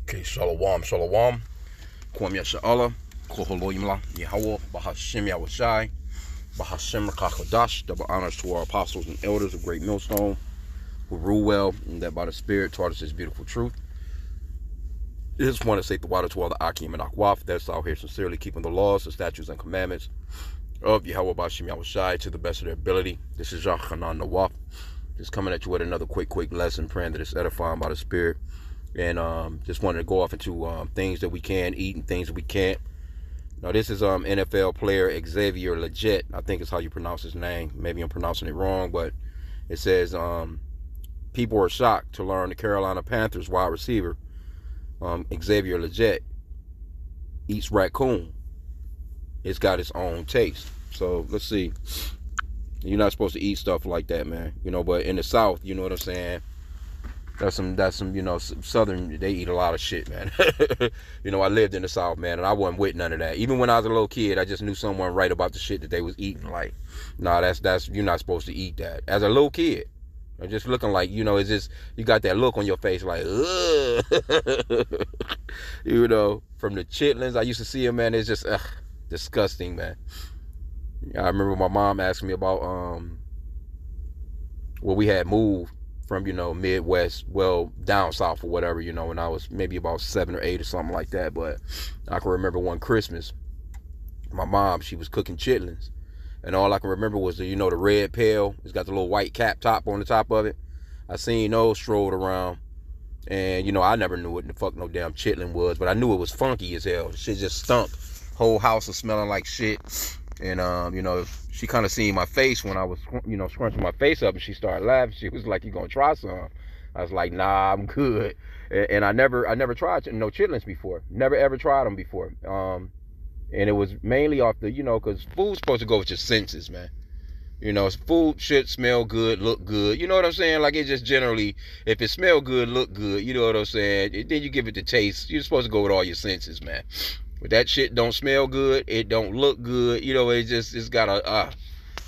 Okay, shalom, shalom. Kwam Yasha'Allah, Koholoimla, Yahweh, Bahashim Yahweh, Bahashim Rakachodash, double honors to our apostles and elders of Great Millstone, who rule well, and that by the Spirit taught us this beautiful truth. I just want to say the water to all the H.I.M and Akwaf that's out here sincerely keeping the laws, the statutes, and commandments of Yahweh Bahashim Yahweh to the best of their ability. This is Yachanan Nawaf, just coming at you with another quick lesson, praying that it's edifying by the Spirit. And just wanted to go off into things that we can eat and things that we can't. Now, this is NFL player Xavier Legette. I think it's how you pronounce his name. Maybe I'm pronouncing it wrong, but it says people are shocked to learn the Carolina Panthers wide receiver Xavier Legette eats raccoon. It's got its own taste. So let's see. You're not supposed to eat stuff like that, man. You know, but in the South, you know what I'm saying? That's some, you know, Southern, they eat a lot of shit, man. You know, I lived in the South, man, and I wasn't with none of that. Even when I was a little kid, I just knew someone right about the shit that they was eating. Like, nah, that's you're not supposed to eat that. As a little kid, I'm just looking like, you know, it's just, you got that look on your face like, ugh. You know, from the chitlins, I used to see them, man, it's just, disgusting, man. I remember my mom asked me about, we had moved from, you know, Midwest, well, down south or whatever, you know, when I was maybe about 7 or 8 or something like that. But I can remember one Christmas, my mom, she was cooking chitlins. And all I can remember was, the, you know, the red pail. It's got the little white cap top on the top of it. I seen those strolled around. And, you know, I never knew what the fuck no damn chitlin was. But I knew it was funky as hell. The shit just stunk. Whole house was smelling like shit. And, you know, she kind of seen my face when I was, you know, scrunching my face up, and she started laughing. She was like, "You gonna try some?" I was like, "Nah, I'm good." And I never tried no chitlins before. Never ever tried them before. And it was mainly off the, you know, because food's supposed to go with your senses, man. You know, food should smell good, look good. You know what I'm saying? Like, it just generally, if it smell good, look good, you know what I'm saying? Then you give it the taste. You're supposed to go with all your senses, man. But that shit don't smell good. It don't look good. You know, it's got a,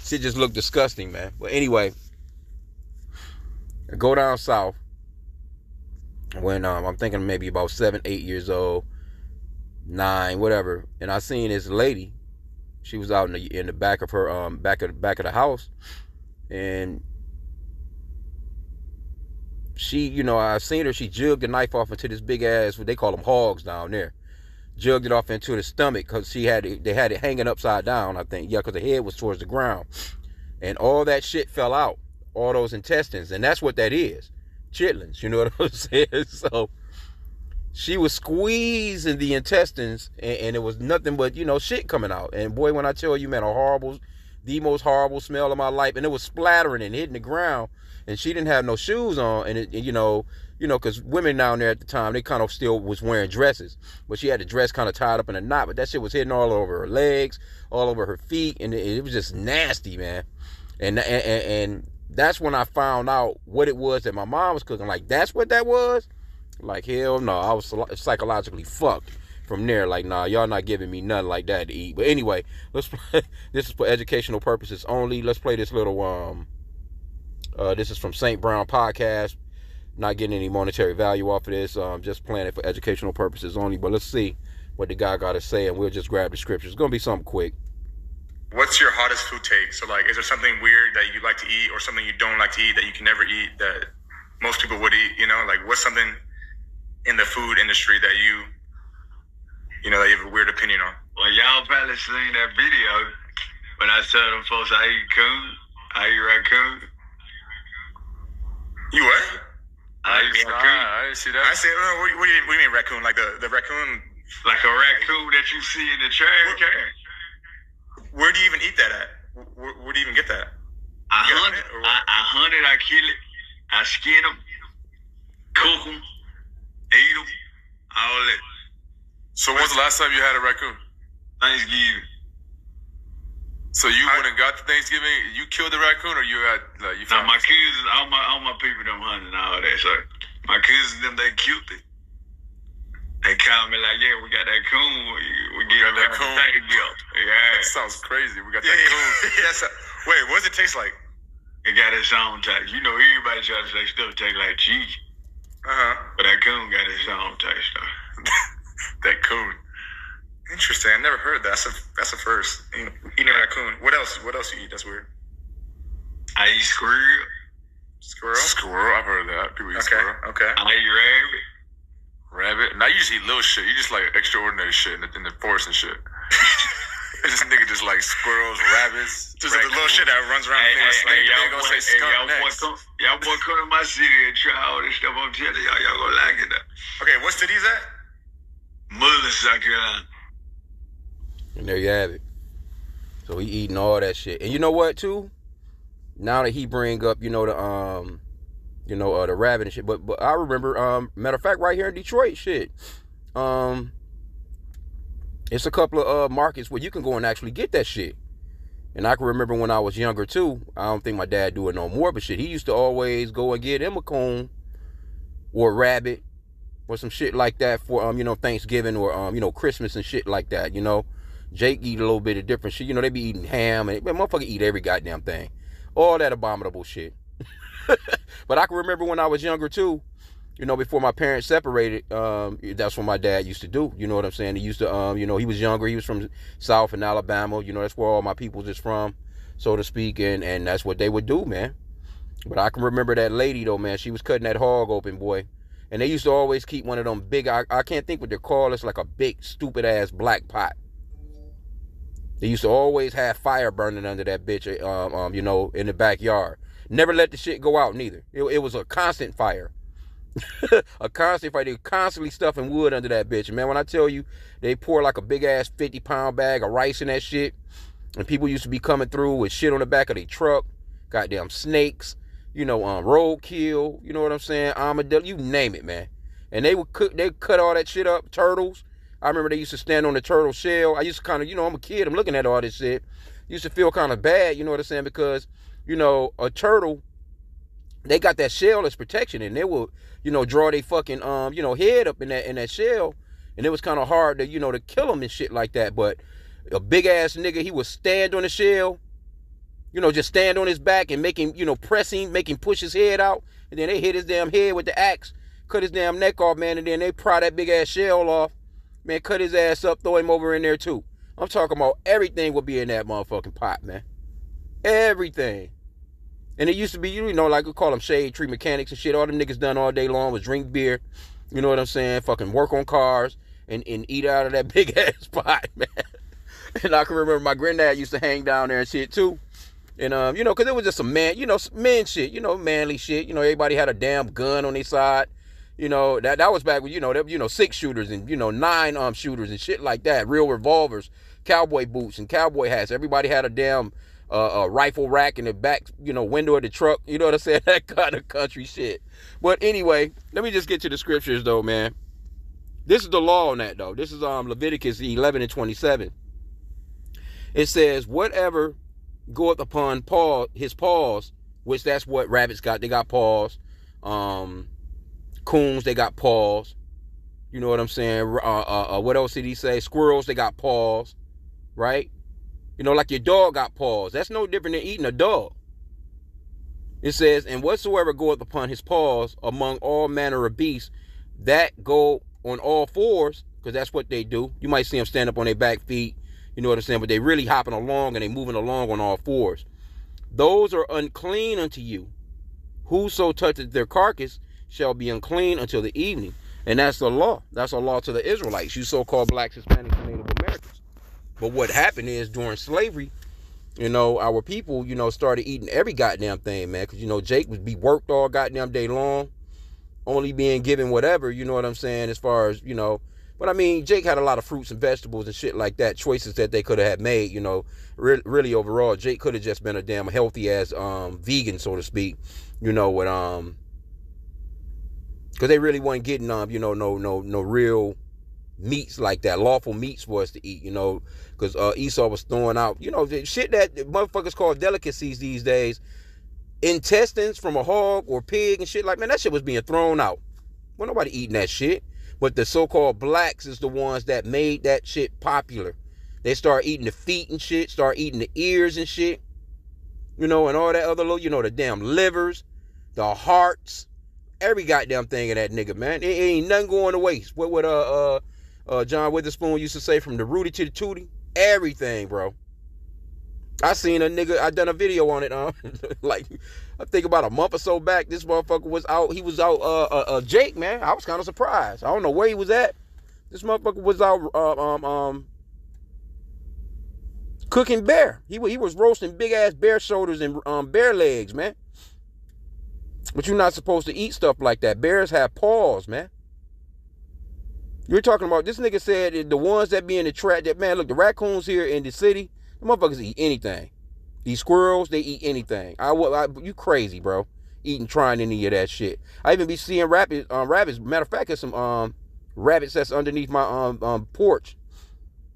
shit just look disgusting, man. But anyway, I go down south when I'm thinking maybe about 7, 8 years old, 9, whatever. And I seen this lady. She was out in the back of her, back of the house. And she, you know, I seen her, she jugged the knife off into this big ass, what they call them hogs down there. Jugged it off into the stomach because they had it hanging upside down, I think. Yeah, because the head was towards the ground. And all that shit fell out. All those intestines. And that's what that is. Chitlins, you know what I'm saying? So she was squeezing the intestines, and it was nothing but, you know, shit coming out. And boy, when I tell you, man, the most horrible smell of my life. And it was splattering and hitting the ground. And she didn't have no shoes on. And you know, because women down there at the time, they kind of still was wearing dresses. But she had the dress kind of tied up in a knot. But that shit was hitting all over her legs, all over her feet. And it was just nasty, man. And that's when I found out what it was that my mom was cooking. Like, that's what that was? Like, hell no. I was psychologically fucked from there. Like, nah, y'all not giving me nothing like that to eat. But anyway, let's play. This is for educational purposes only. Let's play this little, this is from St. Brown Podcast. Not getting any monetary value off of this. Just playing it for educational purposes only. But let's see what the guy got to say, and we'll just grab the scriptures. It's going to be something quick. What's your hottest food take? So, like, is there something weird that you like to eat or something you don't like to eat that you can never eat that most people would eat? You know, like, what's something in the food industry that you know, that you have a weird opinion on? Well, y'all probably seen that video when I tell them folks I eat raccoon. You what? I eat raccoon. I didn't see that. I say, what do you mean raccoon? Like the raccoon? Like a raccoon that you see in the trash can. Where do you even eat that at? Where do you even get that? I hunt it, I kill it, I skin them, cook them, eat them, all that. So when's the last time you had a raccoon? Thanksgiving. So you went and got the Thanksgiving, you killed the raccoon, or you had, like, you found my cousins, all my people them hunting and all that, so my cousins them, they killed it. They called me like, yeah, we got that coon. We get that coon. Yeah. That sounds crazy. We got that coon. Yes. Wait, what does it taste like? It got its own taste. You know, everybody try to say stuff taste like cheese. But that coon got its own taste though. That coon. Interesting. I never heard that. That's a first. Eating a raccoon. What else? What else you eat? That's weird. I eat squirrel. Squirrel. I've heard of that. People eat squirrel. Okay. I eat rabbit. Rabbit. And I usually eat little shit. You just like extraordinary shit in the forest and shit. This nigga just like squirrels, rabbits. Just the little shit that runs around. Y'all boy come to my city and try all this stuff. I'm telling y'all, y'all gonna like it. Okay, what city is that? Muller, South Carolina. And there you have it. So he eating all that shit. And you know what too? Now that he bring up, the rabbit and shit. But I remember, matter of fact, right here in Detroit, shit. It's a couple of markets where you can go and actually get that shit. And I can remember when I was younger too. I don't think my dad do it no more, but shit, he used to always go and get him a coon or a rabbit or some shit like that for Thanksgiving or Christmas and shit like that. Jake eat a little bit of different shit. They be eating ham and motherfucker eat every goddamn thing. All that abominable shit. But I can remember when I was younger too. Before my parents separated, that's what my dad used to do. You know what I'm saying? He used to, he was younger. He was from South in Alabama. That's where all my peoples is from, so to speak. And that's what they would do, man. But I can remember that lady, though, man. She was cutting that hog open, boy. And they used to always keep one of them big, I can't think what they're called. It's like a big, stupid-ass black pot. They used to always have fire burning under that bitch, in the backyard. Never let the shit go out, neither. It was a constant fire. A constant fight. They were constantly stuffing wood under that bitch. And man, when I tell you, they pour like a big ass 50-pound bag of rice in that shit. And people used to be coming through with shit on the back of their truck. Goddamn snakes. Roadkill. You know what I'm saying? Armadillo. You name it, man. And they would cut all that shit up. Turtles. I remember they used to stand on the turtle shell. I used to kind of, I'm a kid. I'm looking at all this shit. Used to feel kind of bad, you know what I'm saying? Because, a turtle, they got that shell as protection, and they will, draw their fucking, head up in that shell, and it was kind of hard to, to kill them and shit like that. But a big ass nigga, he would stand on the shell, just stand on his back and make him, make him push his head out, and then they hit his damn head with the axe, cut his damn neck off, man, and then they pry that big ass shell off, man, cut his ass up, throw him over in there too. I'm talking about everything would be in that motherfucking pot, man. Everything. And it used to be, like we call them shade tree mechanics and shit. All them niggas done all day long was drink beer. You know what I'm saying? Fucking work on cars and eat out of that big ass pot, man. And I can remember my granddad used to hang down there and shit too. And, because it was just some man, men shit, manly shit. Everybody had a damn gun on their side. That was back when, 6 shooters and, 9 shooters and shit like that. Real revolvers, cowboy boots and cowboy hats. Everybody had a damn a rifle rack in the back, window of the truck. You know what I'm saying? That kind of country shit. But anyway, let me just get to the scriptures though, man. This is the law on that though. This is Leviticus 11:27. It says, whatever goeth upon his paws, which that's what rabbits got. They got paws. Coons, they got paws. You know what I'm saying? What else did he say? Squirrels, they got paws. Right? Like your dog got paws. That's no different than eating a dog. It says, and whatsoever goeth upon his paws among all manner of beasts, that go on all fours, because that's what they do. You might see them stand up on their back feet, you know what I'm saying? But they really hopping along and they moving along on all fours. Those are unclean unto you. Whoso toucheth their carcass shall be unclean until the evening. And that's the law. That's a law to the Israelites, you so-called blacks, Hispanics, and Native Americans. But what happened is during slavery, our people, started eating every goddamn thing, man. Because, Jake would be worked all goddamn day long, only being given whatever, you know what I'm saying, as far as, But, I mean, Jake had a lot of fruits and vegetables and shit like that, choices that they could have made, really overall. Jake could have just been a damn healthy-ass vegan, so to speak, with, because they really wasn't getting, no real meats like that, lawful meats for us to eat, because Esau was throwing out, shit that motherfuckers call delicacies these days, intestines from a hog or pig and shit like, man, that shit was being thrown out. Well, nobody eating that shit. But the so-called blacks is the ones that made that shit popular. They start eating the feet and shit, start eating the ears and shit, and all that other little, the damn livers, the hearts, Every goddamn thing of that nigga, man. It ain't nothing going to waste. What would John Witherspoon used to say, from the Rudy to the Tootie? Everything, bro. I seen a nigga, I done a video on it, like, I think about a month or so back, this motherfucker was out, he was out, Jake, man. I was kind of surprised. I don't know where he was at. This motherfucker was out, cooking bear. He was roasting big ass bear shoulders and bear legs, man. But you're not supposed to eat stuff like that. Bears have paws, man. You're talking about, this nigga said the ones that be in the trap, that, man, look, the raccoons here in the city, the motherfuckers eat anything. These squirrels, they eat anything. You crazy, bro. Trying any of that shit. I even be seeing rabbits. Matter of fact, there's some rabbits that's underneath my porch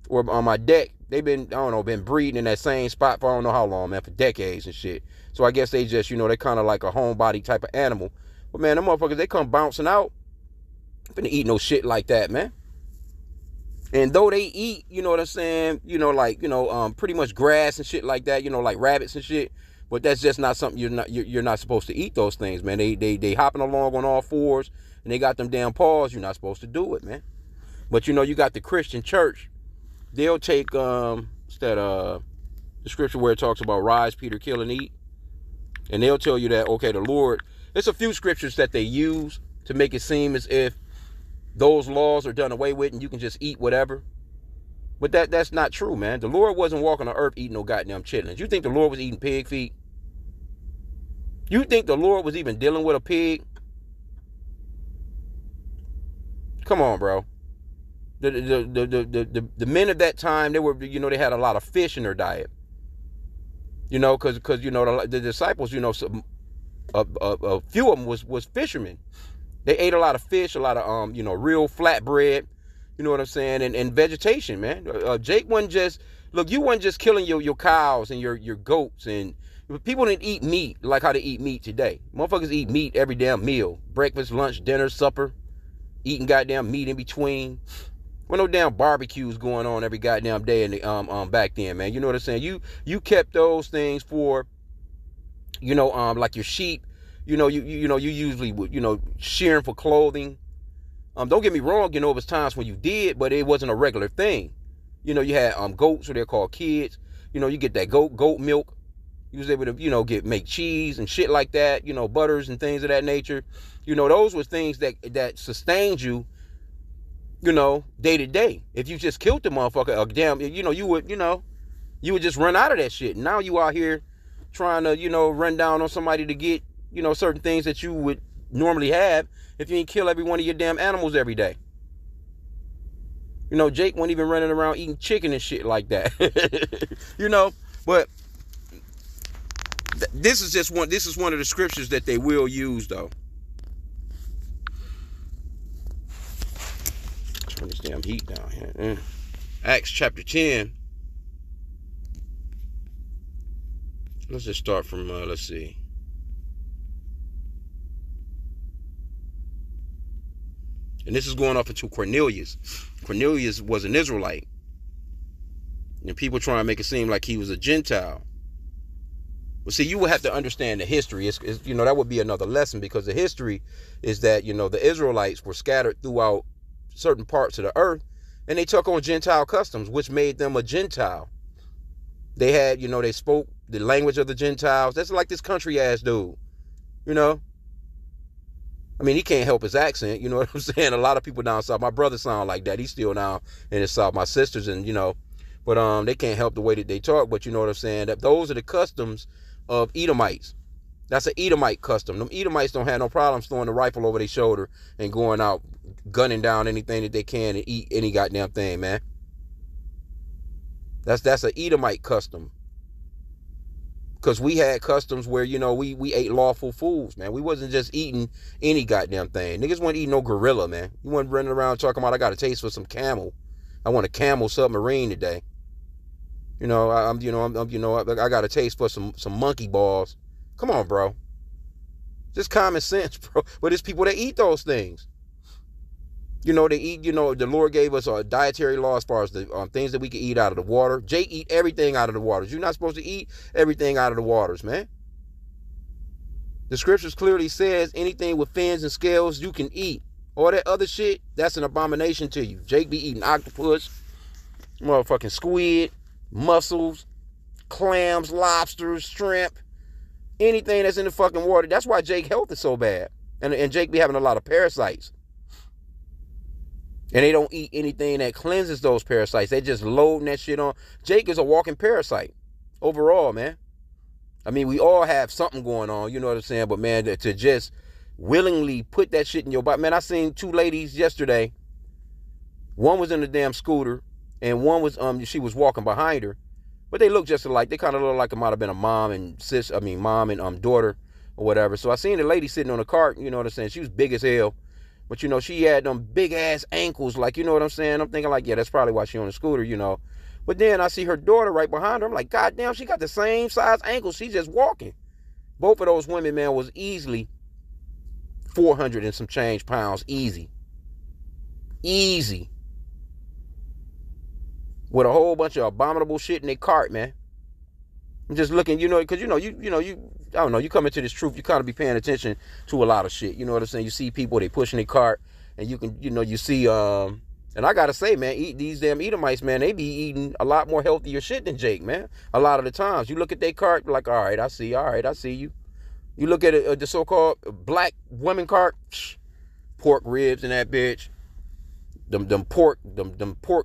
or on my deck. They've been, I don't know, been breeding in that same spot for I don't know how long, man, for decades and shit. So I guess they just, they kind of like a homebody type of animal. But man, them motherfuckers, they come bouncing out. I'm finna eat no shit like that, man. And though they eat, you know what I'm saying, pretty much grass and shit like that, like rabbits and shit. But that's just not something you're not supposed to eat those things, man. They hopping along on all fours and they got them damn paws. You're not supposed to do it, man. But you got the Christian church. They'll take the scripture where it talks about rise, Peter, kill, and eat. And they'll tell you that, okay, the Lord, there's a few scriptures that they use to make it seem as if those laws are done away with and you can just eat whatever. But that's not true, man. The Lord wasn't walking the earth eating no goddamn chitlins. You think the Lord was eating pig feet? You think the Lord was even dealing with a pig? Come on, bro. The men of that time, they had a lot of fish in their diet. Because the disciples, a few of them was fishermen. They ate a lot of fish, a lot of real flatbread. You know what I'm saying? And vegetation, man. Jake wasn't just, look, you wasn't just killing your cows and your goats, and people didn't eat meat like how they eat meat today. Motherfuckers eat meat every damn meal. Breakfast, lunch, dinner, supper. Eating goddamn meat in between. Well, no damn barbecues going on every goddamn day in the back then, man. You know what I'm saying? You kept those things for, like your sheep. You usually would, shearing for clothing. Don't get me wrong, it was times when you did, but it wasn't a regular thing. You had goats, or they're called kids. You get that goat milk. You was able to, make cheese and shit like that, butters and things of that nature. Those were things that sustained you, day to day. If you just killed the motherfucker, damn, you would just run out of that shit. Now you out here trying to, run down on somebody to get, certain things that you would normally have if you ain't kill every one of your damn animals every day. Jake wasn't even running around eating chicken and shit like that. But this is one of the scriptures that they will use, though. Let's turn this damn heat down here. Acts chapter 10. Let's just start from, let's see. And this is going off into Cornelius. Cornelius was an Israelite. And people try to make it seem like he was a Gentile. But see, you would have to understand the history. It's that would be another lesson, because the history is that, the Israelites were scattered throughout certain parts of the earth, and they took on Gentile customs, which made them a Gentile. They had, they spoke the language of the Gentiles. That's like this country ass dude, I mean, he can't help his accent, you know what I'm saying? A lot of people down south, my brother sound like that. He's still now in the south, my sisters, and but they can't help the way that they talk. But you know what I'm saying? That those are the customs of Edomites. That's an Edomite custom. Them Edomites don't have no problems throwing the rifle over their shoulder and going out gunning down anything that they can and eat any goddamn thing, man. That's an Edomite custom. Because we had customs where, we ate lawful foods, man. We wasn't just eating any goddamn thing. Niggas wasn't eating no gorilla, man. You wasn't running around talking about, I got a taste for some camel. I want a camel submarine today. I got a taste for some monkey balls. Come on, bro. Just common sense, bro. But it's people that eat those things. They eat, the Lord gave us a dietary law as far as the things that we can eat out of the water. Jake eat everything out of the waters. You're not supposed to eat everything out of the waters, man. The scriptures clearly says anything with fins and scales you can eat. All that other shit, that's an abomination to you. Jake be eating octopus, motherfucking squid, mussels, clams, lobsters, shrimp, anything that's in the fucking water. That's why Jake's health is so bad. And Jake be having a lot of parasites. And they don't eat anything that cleanses those parasites. They just loading that shit on. Jake is a walking parasite overall, man. I mean, we all have something going on, you know what I'm saying? But, man, to just willingly put that shit in your body. Man, I seen two ladies yesterday. One was in a damn scooter, and one was, she was walking behind her. But they look just alike. They kind of look like it might have been a mom and daughter or whatever. So I seen the lady sitting on the cart, you know what I'm saying? She was big as hell. But, you know, she had them big-ass ankles, like, you know what I'm saying? I'm thinking, like, yeah, that's probably why she on the scooter, you know. But then I see her daughter right behind her. I'm like, God damn, she got the same size ankles. She's just walking. Both of those women, man, was easily 400 and some change pounds. Easy. With a whole bunch of abominable shit in their cart, man. I'm just looking, you know, because, you I don't know, you come into this truth, you kind of be paying attention to a lot of shit. You know what I'm saying? You see people, they pushing their cart, and you can, you know, you see, and I got to say, man, these damn Edomites, man, they be eating a lot more healthier shit than Jake, man. A lot of the times. You look at their cart, like, all right, I see you. You look at the so-called black women cart, pork ribs in that bitch. Them pork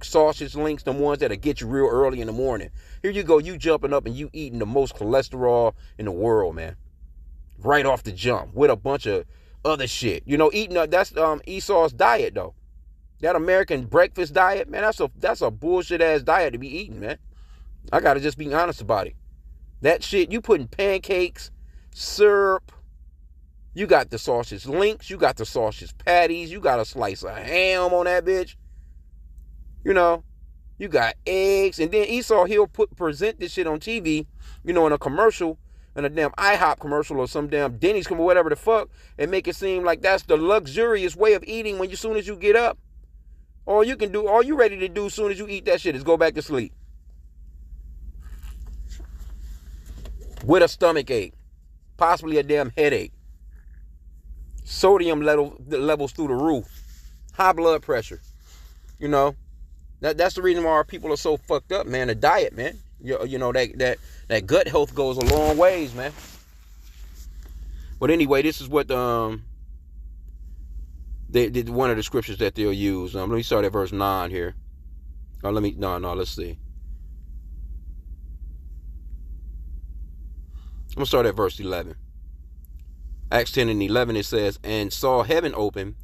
sausage links, them ones that'll get you real early in the morning. Here you go, you jumping up and you eating the most cholesterol in the world, man. Right off the jump with a bunch of other shit. You know, eating that's Esau's diet though. That American breakfast diet, man, that's a bullshit ass diet to be eating, man. I gotta just be honest about it. That shit, you putting pancakes, syrup, you got the sausage links, you got the sausage patties, you got a slice of ham on that bitch. You know, you got eggs, and then Esau, he'll present this shit on TV, you know, in a commercial, in a damn IHOP commercial or some damn Denny's commercial, whatever the fuck, and make it seem like that's the luxurious way of eating when as soon as you get up. All you ready to do as soon as you eat that shit is go back to sleep. With a stomach ache. Possibly a damn headache. Sodium levels through the roof. High blood pressure. You know. That's the reason why our people are so fucked up, man. The diet, man. You know, that gut health goes a long ways, man. But anyway, this is what one of the scriptures that they'll use. Let me start at verse 9 here. Let's see. I'm going to start at verse 11. Acts 10 and 11, it says, and saw heaven open,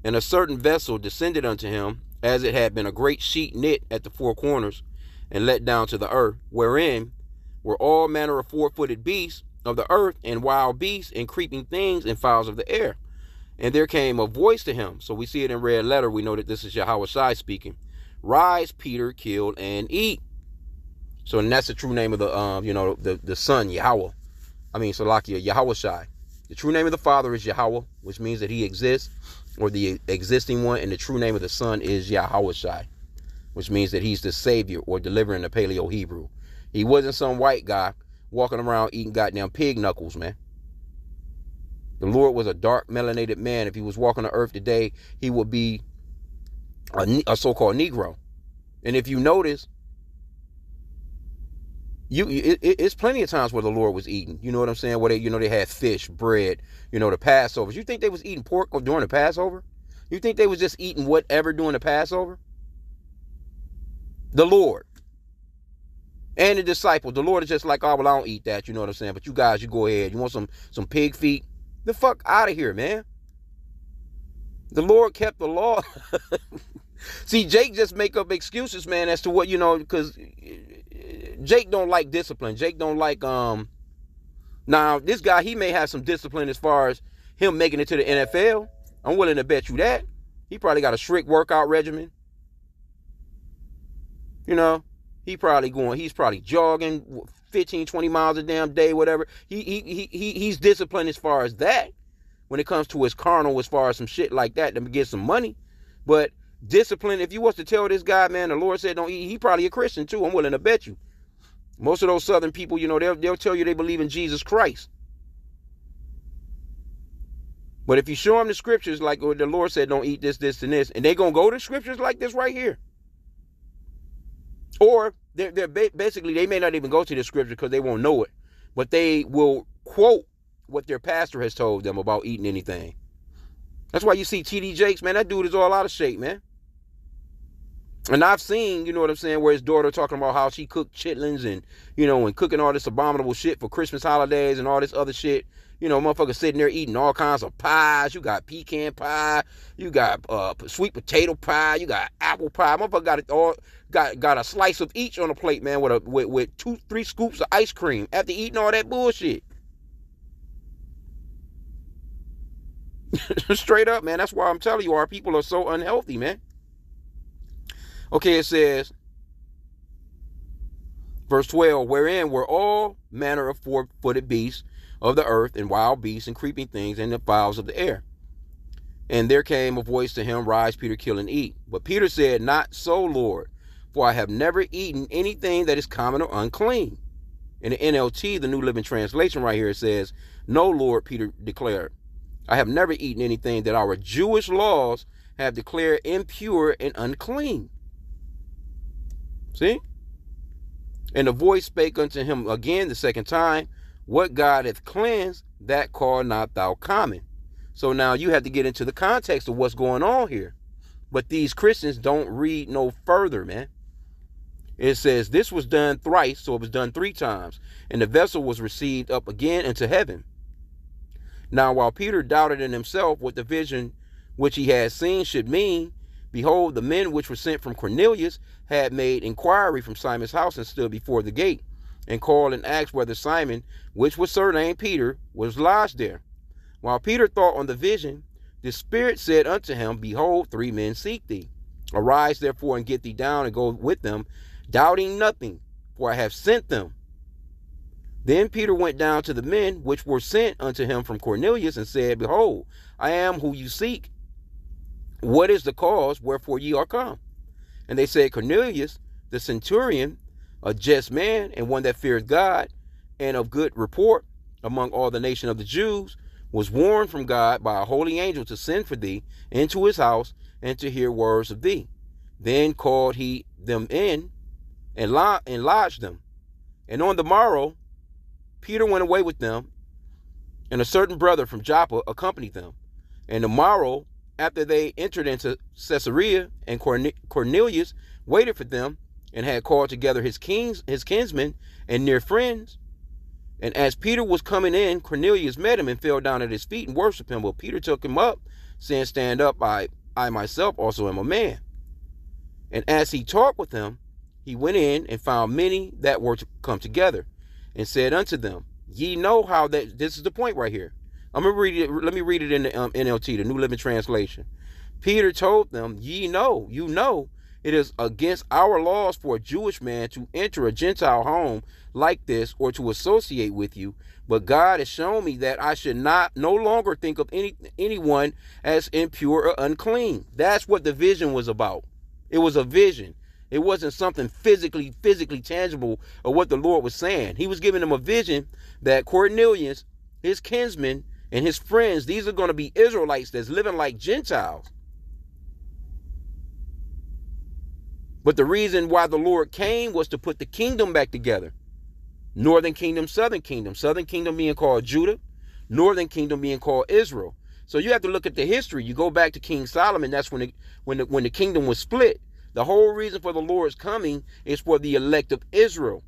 and a certain vessel descended unto him, as it had been a great sheet knit at the four corners, and let down to the earth, wherein were all manner of four-footed beasts of the earth, and wild beasts, and creeping things, and fowls of the air. And there came a voice to him. So we see it in red letter. We know that this is Yahushua speaking. Rise, Peter, kill, and eat. So and that's the true name of the son, Yahweh. Salakia, Yahushua. The true name of the Father is Yahweh, which means that he exists, or the existing one. And the true name of the Son is Yahushua, which means that he's the Savior or deliverer in the Paleo Hebrew. He wasn't some white guy walking around eating goddamn pig knuckles, man. The Lord was a dark, melanated man. If he was walking the earth today, he would be a so-called Negro. And if you notice, it's plenty of times where the Lord was eating. You know what I'm saying? Where they had fish, bread, the Passovers. You think they was eating pork during the Passover? You think they was just eating whatever during the Passover? The Lord and the disciples. The Lord is just like, oh, well, I don't eat that. You know what I'm saying? But you guys, you go ahead. You want some pig feet? The fuck out of here, man. The Lord kept the law. See, Jake just make up excuses, man, as to what, because Jake don't like discipline. Jake don't like, now, this guy, he may have some discipline as far as him making it to the NFL. I'm willing to bet you that. He probably got a strict workout regimen. He's probably jogging 15, 20 miles a damn day, whatever. He's disciplined as far as that. When it comes to his carnal, as far as some shit like that, to get some money. But discipline, if you was to tell this guy, man, the Lord said don't eat, he probably a Christian too. I'm willing to bet you. Most of those Southern people, they'll tell you they believe in Jesus Christ. But if you show them the scriptures, like the Lord said, don't eat this, this, and this, and they're going to go to scriptures like this right here. Or they're basically, they may not even go to the scripture because they won't know it. But they will quote what their pastor has told them about eating anything. That's why you see T.D. Jakes, man, that dude is all out of shape, man. And I've seen, you know what I'm saying, where his daughter talking about how she cooked chitlins and, you know, and cooking all this abominable shit for Christmas holidays and all this other shit. You know, motherfuckers sitting there eating all kinds of pies. You got pecan pie. You got sweet potato pie. You got apple pie. Motherfucker got it all. Got a slice of each on a plate, man, with 2-3 scoops of ice cream after eating all that bullshit. Straight up, man. That's why I'm telling you, our people are so unhealthy, man. Okay, it says, verse 12, wherein were all manner of four-footed beasts of the earth, and wild beasts, and creeping things, and the fowls of the air. And there came a voice to him, rise, Peter, kill and eat. But Peter said, not so, Lord, for I have never eaten anything that is common or unclean. In the NLT, the New Living Translation right here, it says, no, Lord, Peter declared, I have never eaten anything that our Jewish laws have declared impure and unclean. See? And the voice spake unto him again the second time, what God hath cleansed, that call not thou common. So now you have to get into the context of what's going on here. But these Christians don't read no further, man. It says, this was done thrice, so it was done 3 times. And the vessel was received up again into heaven. Now while Peter doubted in himself what the vision which he had seen should mean, behold, the men which were sent from Cornelius had made inquiry from Simon's house and stood before the gate, and called and asked whether Simon, which was surnamed Peter, was lodged there. While Peter thought on the vision, the Spirit said unto him, behold, 3 men seek thee. Arise therefore and get thee down and go with them, doubting nothing, for I have sent them. Then Peter went down to the men which were sent unto him from Cornelius, and said, behold, I am who you seek. What is the cause wherefore ye are come? And they said, Cornelius, the centurion, a just man, and one that feared God, and of good report among all the nation of the Jews, was warned from God by a holy angel to send for thee into his house, and to hear words of thee. Then called he them in, and lodged them. And on the morrow, Peter went away with them, and a certain brother from Joppa accompanied them. And the morrow, after they entered into Caesarea, and Cornelius waited for them, and had called together his kinsmen and near friends. And as Peter was coming in, Cornelius met him and fell down at his feet and worshipped him. But Peter took him up, saying, stand up, I myself also am a man. And as he talked with them, he went in and found many that were to come together, and said unto them, ye know how that, this is the point right here. I'm going to read it. Let me read it in the NLT, the New Living Translation. Peter told them, you know, it is against our laws for a Jewish man to enter a Gentile home like this, or to associate with you. But God has shown me that I should no longer think of anyone as impure or unclean. That's what the vision was about. It was a vision. It wasn't something physically tangible of what the Lord was saying. He was giving them a vision that Cornelius, his kinsmen, and his friends, these are going to be Israelites that's living like Gentiles. But the reason why the Lord came was to put the kingdom back together. Northern kingdom, southern kingdom. Southern kingdom being called Judah, northern kingdom being called Israel. So you have to look at the history. You go back to King Solomon. That's when the kingdom was split. The whole reason for the Lord's coming is for the elect of Israel.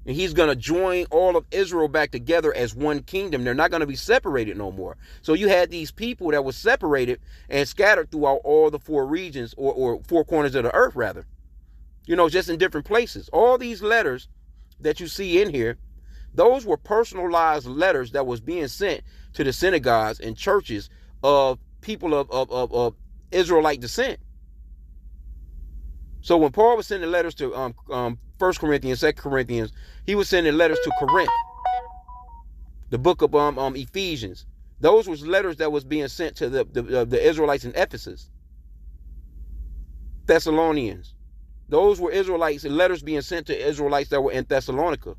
And he's going to join all of Israel back together as one kingdom. They're not going to be separated no more. So you had these people that were separated and scattered throughout all the 4 regions, or 4 corners of the earth, rather. You know, just in different places. All these letters that you see in here, those were personalized letters that was being sent to the synagogues and churches of people of Israelite descent. So when Paul was sending letters to 1 Corinthians, 2 Corinthians, he was sending letters to Corinth, the book of Ephesians. Those was letters that was being sent to the Israelites in Ephesus. Thessalonians. Those were Israelites and letters being sent to Israelites that were in Thessalonica.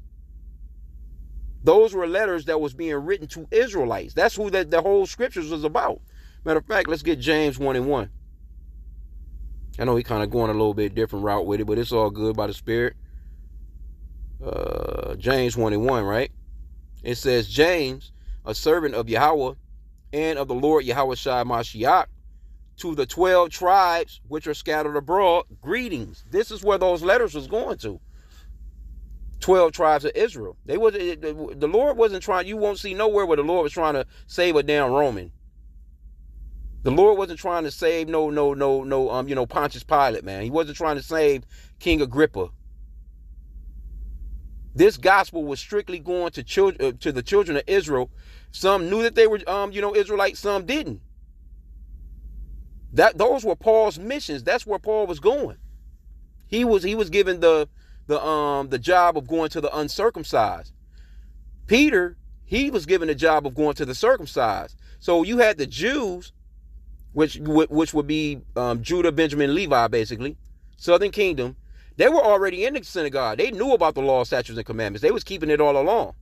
Those were letters that was being written to Israelites. That's who the whole scriptures was about. Matter of fact, let's get James 1:1. I know he kind of going a little bit different route with it, but it's all good by the Spirit. James 1:1, right? It says, James, a servant of Yahweh and of the Lord Yahweh Shai Mashiach, to the 12 tribes which are scattered abroad, greetings. This is where those letters was going to. 12 tribes of Israel. The Lord wasn't trying, you won't see nowhere where the Lord was trying to save a damn Roman. The Lord wasn't trying to save no Pontius Pilate, man. He wasn't trying to save King Agrippa. This gospel was strictly going to the children of Israel. Some knew that they were Israelites, some didn't. Those were Paul's missions. That's where Paul was going. He was given the job of going to the uncircumcised. Peter, he was given the job of going to the circumcised. So you had the Jews, which would be Judah, Benjamin, Levi, basically, Southern Kingdom. They were already in the synagogue. They knew about the law, statutes, and commandments. They was keeping it all along.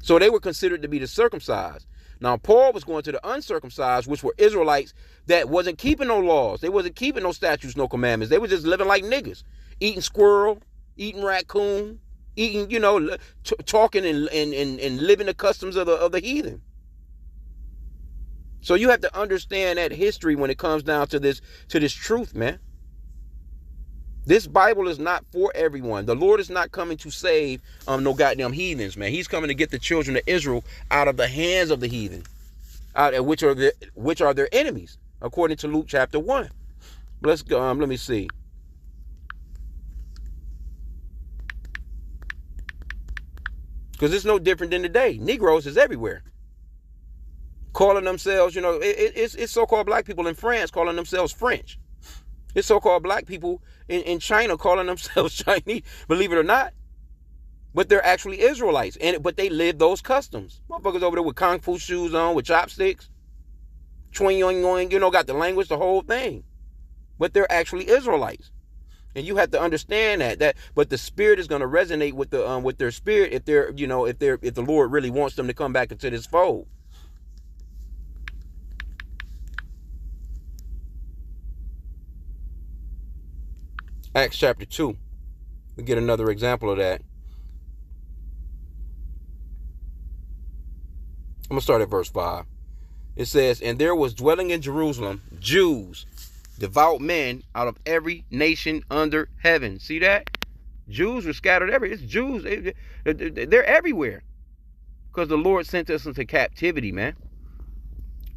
So they were considered to be the circumcised. Now, Paul was going to the uncircumcised, which were Israelites that wasn't keeping no laws. They wasn't keeping no statutes, no commandments. They were just living like niggas, eating squirrel, eating raccoon, eating, talking and living the customs of the heathen. So you have to understand that history when it comes down to this truth, man. This Bible is not for everyone. The Lord is not coming to save no goddamn heathens, man. He's coming to get the children of Israel out of the hands of the heathen, which are their enemies, according to Luke chapter 1. Let's go. Let me see. Because it's no different than today. Negroes is everywhere, calling themselves, it's so-called black people in France calling themselves French. It's so-called black people in China calling themselves Chinese, believe it or not. But they're actually Israelites, but they live those customs. Motherfuckers over there with kung fu shoes on, with chopsticks, got the language, the whole thing. But they're actually Israelites, and you have to understand that. But the spirit is going to resonate with their spirit if the Lord really wants them to come back into this fold. Acts chapter 2. We get another example of that. I'm going to start at verse 5. It says, and there was dwelling in Jerusalem Jews, devout men out of every nation under heaven. See that? Jews were scattered everywhere. It's Jews. They're everywhere. Because the Lord sent us into captivity, man.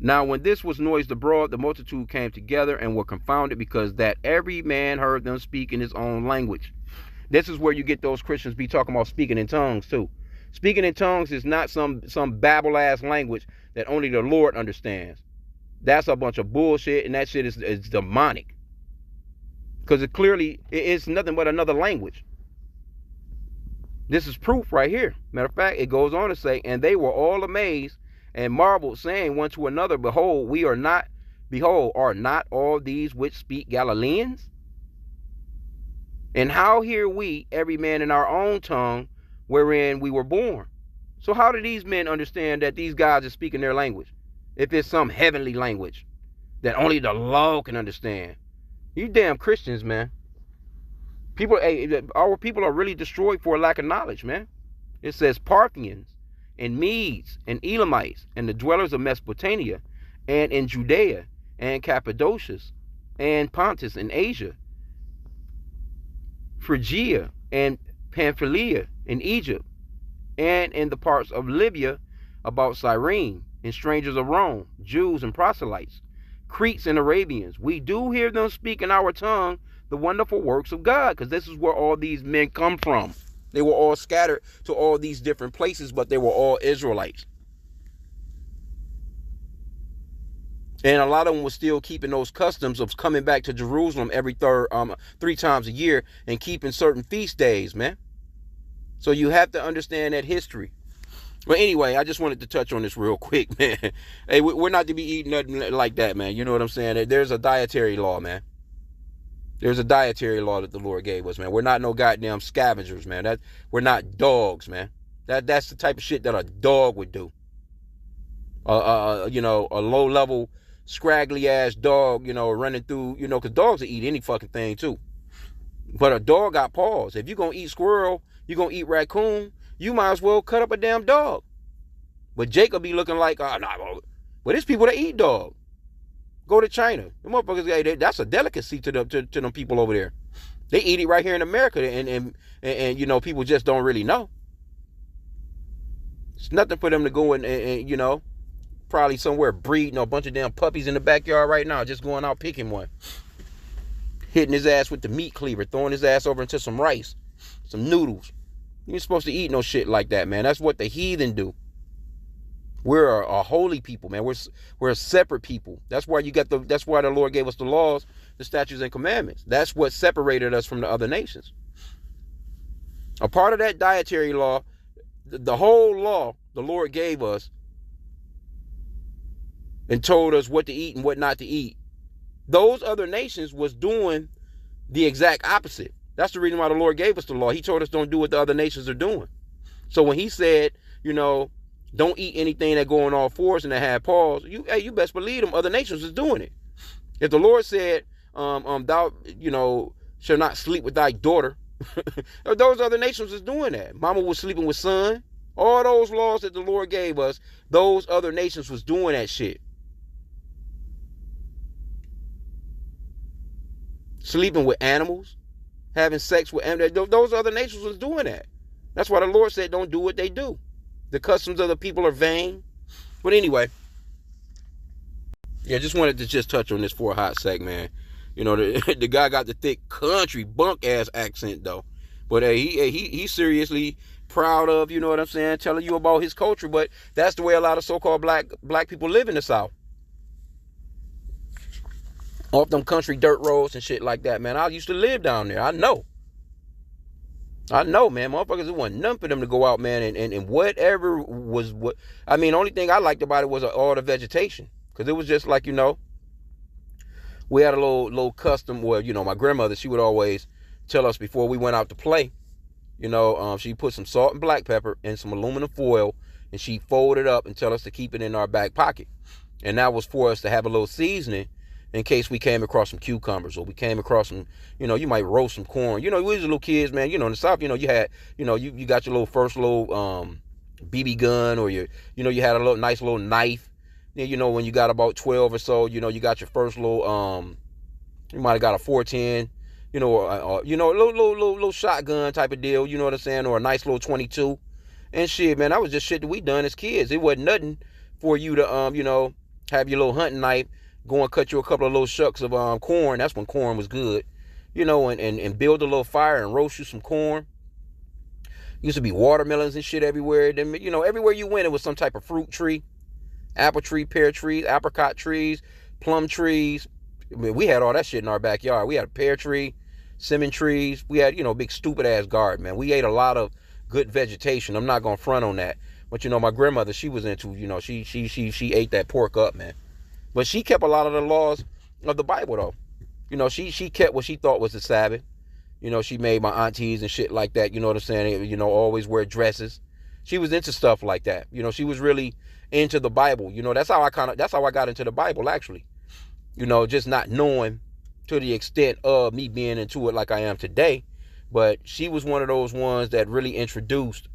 Now, when this was noised abroad, the multitude came together and were confounded, because that every man heard them speak in his own language. This is where you get those Christians be talking about speaking in tongues too. Speaking in tongues is not some babble-ass language that only the Lord understands. That's a bunch of bullshit, and that shit is demonic. Because it's nothing but another language. This is proof right here. Matter of fact, it goes on to say, and they were all amazed and marveled, saying one to another, behold, are not all these which speak Galileans? And how hear we every man in our own tongue wherein we were born? So how do these men understand that these guys are speaking their language, if it's some heavenly language that only the Lord can understand? You damn Christians, man. Our people are really destroyed for a lack of knowledge, man. It says Parthians and Medes and Elamites and the dwellers of Mesopotamia and in Judea and Cappadocia and Pontus and Asia, Phrygia and Pamphylia in Egypt, and in the parts of Libya about Cyrene, and strangers of Rome, Jews and proselytes, Cretes and Arabians. We do hear them speak in our tongue the wonderful works of God, because this is where all these men come from. They were all scattered to all these different places, but they were all Israelites. And a lot of them were still keeping those customs of coming back to Jerusalem every 3 times a year and keeping certain feast days, man. So you have to understand that history. But anyway, I just wanted to touch on this real quick, man. Hey, we're not to be eating nothing like that, man. You know what I'm saying? There's a dietary law, man. There's a dietary law that the Lord gave us, man. We're not no goddamn scavengers, man. We're not dogs, man. That's the type of shit that a dog would do. You know, a low-level, scraggly-ass dog, you know, running through, you know, because dogs will eat any fucking thing, too. But a dog got paws. If you're going to eat squirrel, you're going to eat raccoon, you might as well cut up a damn dog. But Jacob be looking like, oh, nah, well, there's people that eat dog. Go to China. The motherfuckers, that's a delicacy to them people over there. They eat it right here in America, and you know, people just don't really know. It's nothing for them to go and you know, probably somewhere breeding a bunch of damn puppies in the backyard right now, just going out picking one. Hitting his ass with the meat cleaver, throwing his ass over into some rice, some noodles. You ain't supposed to eat no shit like that, man. That's what the heathen do. We're a holy people, man. We're a separate people. That's why that's why the Lord gave us the laws, the statutes and commandments. That's what separated us from the other nations. A part of that dietary law, the whole law the Lord gave us and told us what to eat and what not to eat. Those other nations was doing the exact opposite. That's the reason why the Lord gave us the law. He told us don't do what the other nations are doing. So when he said, you know, don't eat anything that go on all fours and that have paws, you best believe them other nations is doing it. If the Lord said, thou, you know, shall not sleep with thy daughter, those other nations is doing that. Mama was sleeping with son. All those laws that the Lord gave us, those other nations was doing that shit. Sleeping with animals, having sex with animals, those other nations was doing that. That's why the Lord said don't do what they do. The customs of the people are vain. But anyway, yeah, just wanted to just touch on this for a hot sec, man. You know, the guy got the thick country bunk ass accent though. But he's seriously proud of, you know what I'm saying, telling you about his culture. But that's the way a lot of so-called black people live in the South. Off them country dirt roads and shit like that, man. I used to live down there. I know, man. Motherfuckers, it wasn't nothing for them to go out, man, and whatever was what. I mean, the only thing I liked about it was all the vegetation. Because it was just like, you know, we had a little custom where, you know, my grandmother, she would always tell us before we went out to play, you know, she put some salt and black pepper and some aluminum foil, and she folded it up and tell us to keep it in our back pocket. And that was for us to have a little seasoning in case we came across some cucumbers or we came across some, you know, you might roast some corn. You know, we was little kids, man. You know, in the South, you know, you had, you know, you got your first little BB gun, or you know, you had a nice little knife. Then, you know, when you got about 12 or so, you know, you got your first little, you might have got a 410, you know, or you know, little shotgun type of deal, you know what I'm saying, or a nice little 22 and shit, man. That was just shit that we done as kids. It wasn't nothing for you to, you know, have your little hunting knife, go and cut you a couple of little shucks of corn. That's when corn was good, you know, and build a little fire and roast you some corn. Used to be watermelons and shit everywhere. Then, you know, everywhere you went, it was some type of fruit tree, apple tree, pear trees, apricot trees, plum trees. I mean, we had all that shit in our backyard. We had a pear tree, cinnamon trees. We had, you know, big stupid ass garden, man. We ate a lot of good vegetation. I'm not gonna front on that. But, you know, my grandmother, she was into, you know, she ate that pork up, man. But she kept a lot of the laws of the Bible, though. You know, she kept what she thought was the Sabbath. You know, she made my aunties and shit like that, you know what I'm saying? You know, always wear dresses. She was into stuff like that. You know, she was really into the Bible. You know, that's how I got into the Bible, actually. You know, just not knowing to the extent of me being into it like I am today. But she was one of those ones that really introduced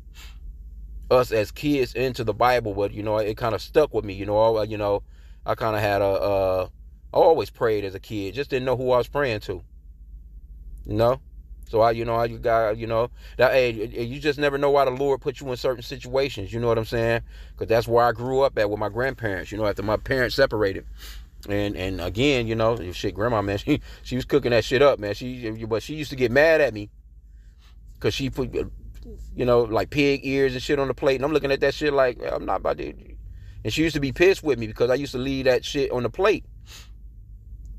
us as kids into the Bible. But, you know, it kind of stuck with me, you know, I kind of had I always prayed as a kid, just didn't know who I was praying to, you know? So you just never know why the Lord put you in certain situations, you know what I'm saying? Because that's where I grew up at with my grandparents, you know, after my parents separated. And again, you know, shit, grandma, man, she was cooking that shit up, man. But she used to get mad at me because she put, you know, like pig ears and shit on the plate. And I'm looking at that shit like, I'm not about to. And she used to be pissed with me because I used to leave that shit on the plate.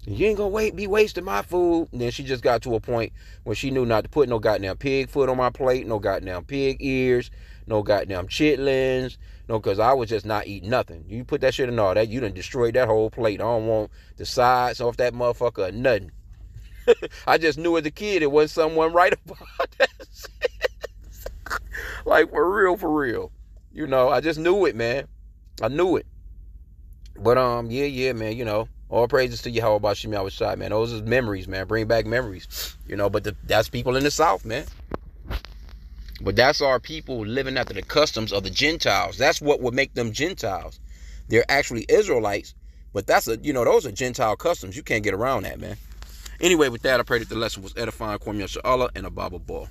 And you ain't gonna be wasting my food. And then she just got to a point where she knew not to put no goddamn pig foot on my plate, no goddamn pig ears, no goddamn chitlins, no, because I was just not eating nothing. You put that shit in all that, you done destroyed that whole plate. I don't want the sides off that motherfucker or nothing. I just knew as a kid it wasn't someone right about that shit. Like, for real. You know, I just knew it, man. I knew it. But, yeah, man, you know, all praises to Yahweh Bashim Yahushai, man. Those are memories, man. Bring back memories. You know, but that's people in the South, man. But that's our people living after the customs of the Gentiles. That's what would make them Gentiles. They're actually Israelites, but those are Gentile customs. You can't get around that, man. Anyway, with that, I pray that the lesson was edifying, Kwame Allah, and a Bible ball.